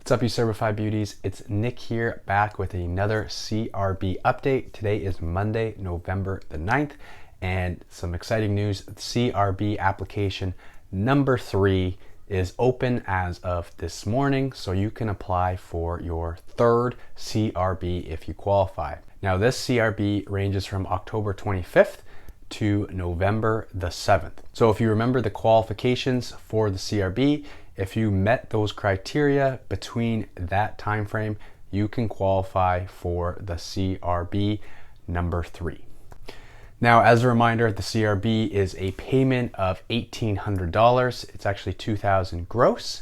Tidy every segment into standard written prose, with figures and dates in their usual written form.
What's up, you certified beauties? It's Nick here, back with another CRB update. Today is Monday, November the 9th, and some exciting news. CRB application number 3 is open as of this morning, so you can apply for your third CRB if you qualify. Now, this CRB ranges from October 25th to November the 7th. So if you remember the qualifications for the CRB, if you met those criteria between that time frame, you can qualify for the CRB number 3. Now, as a reminder, the CRB is a payment of $1,800. It's actually $2,000 gross,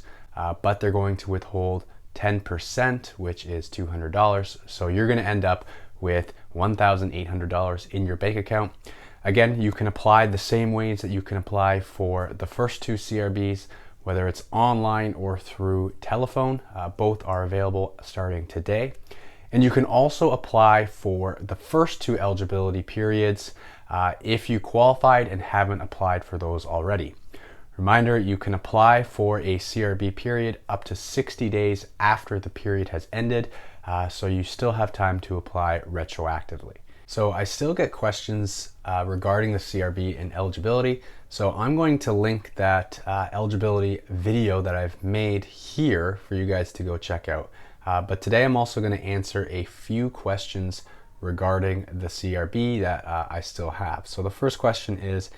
but they're going to withhold 10%, which is $200. So you're going to end up with $1,800 in your bank account. Again, you can apply the same ways that you can apply for the first two CRBs, whether it's online or through telephone. Both are available starting today. And you can also apply for the first two eligibility periods if you qualified and haven't applied for those already. Reminder, you can apply for a CRB period up to 60 days after the period has ended, so you still have time to apply retroactively. So I still get questions regarding the CRB and eligibility. So I'm going to link that eligibility video that I've made here for you guys to go check out. But today I'm also going to answer a few questions regarding the CRB that I still have. So the first question is,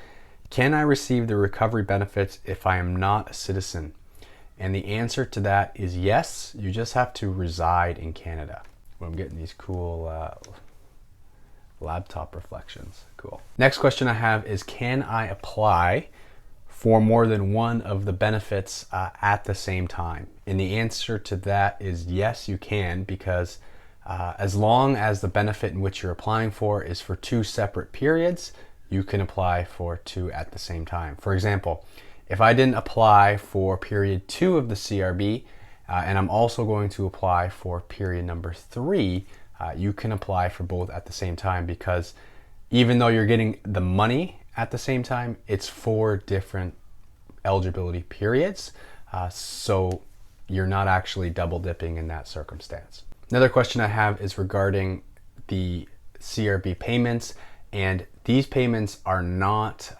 can I receive the recovery benefits if I am not a citizen? And the answer to that is yes. You just have to reside in Canada. Well, I'm getting these cool laptop reflections. Cool. Next question I have is, can I apply for more than one of the benefits at the same time? And the answer to that is yes, you can, because as long as the benefit in which you're applying for is for two separate periods, you can apply for two at the same time. For example, if I didn't apply for period 2 of the CRB, and I'm also going to apply for period number 3, you can apply for both at the same time, because even though you're getting the money at the same time, it's 4 different eligibility periods. So you're not actually double dipping in that circumstance. Another question I have is regarding the CRB payments, and these payments are not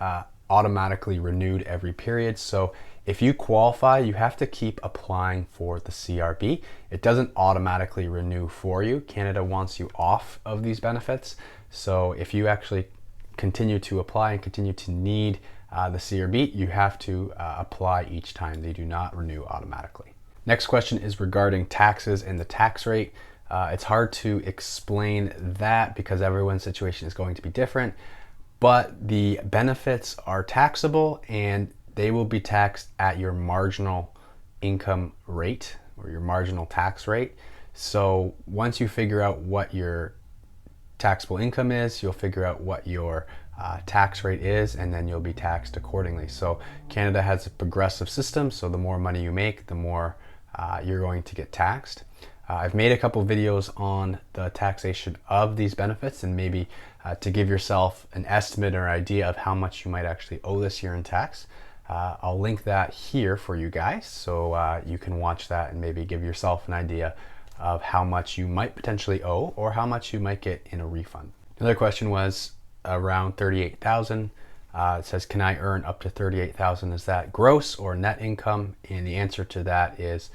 automatically renewed every period. So if you qualify, you have to keep applying for the CRB. It doesn't automatically renew for you. Canada wants you off of these benefits. So if you actually continue to apply and continue to need the CRB, you have to apply each time. They do not renew automatically. Next question is regarding taxes and the tax rate. It's hard to explain that because everyone's situation is going to be different, but the benefits are taxable and they will be taxed at your marginal income rate or your marginal tax rate. So once you figure out what your taxable income is, you'll figure out what your tax rate is, and then you'll be taxed accordingly. So Canada has a progressive system, so the more money you make, the more you're going to get taxed. I've made a couple videos on the taxation of these benefits, and maybe to give yourself an estimate or idea of how much you might actually owe this year in tax. I'll link that here for you guys, so you can watch that and maybe give yourself an idea of how much you might potentially owe or how much you might get in a refund. Another question was around $38,000. It says, can I earn up to $38,000? Is that gross or net income? And the answer to that is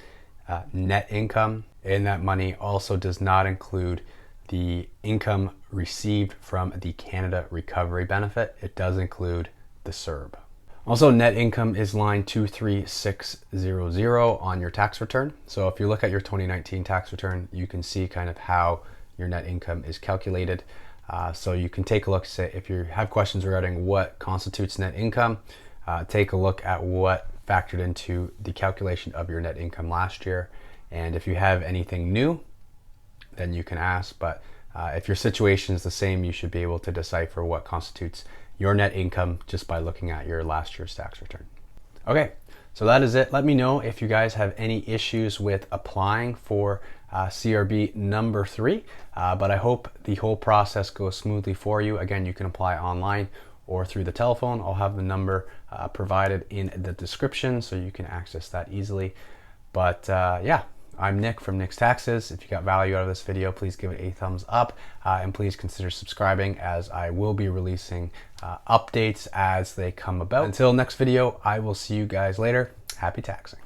net income. And that money also does not include the income received from the Canada Recovery Benefit. It does include the CRB. Also, net income is line 23600 on your tax return. So if you look at your 2019 tax return, you can see kind of how your net income is calculated. So you can take a look, say if you have questions regarding what constitutes net income, take a look at what factored into the calculation of your net income last year. And if you have anything new, then you can ask. But if your situation is the same, you should be able to decipher what constitutes your net income just by looking at your last year's tax return. Okay, so that is it. Let me know if you guys have any issues with applying for CRB number 3, but I hope the whole process goes smoothly for you. Again, you can apply online or through the telephone. I'll have the number provided in the description so you can access that easily. But yeah, I'm Nick from Nick's Taxes. If you got value out of this video, please give it a thumbs up and please consider subscribing, as I will be releasing updates as they come about. Until next video, I will see you guys later. Happy taxing.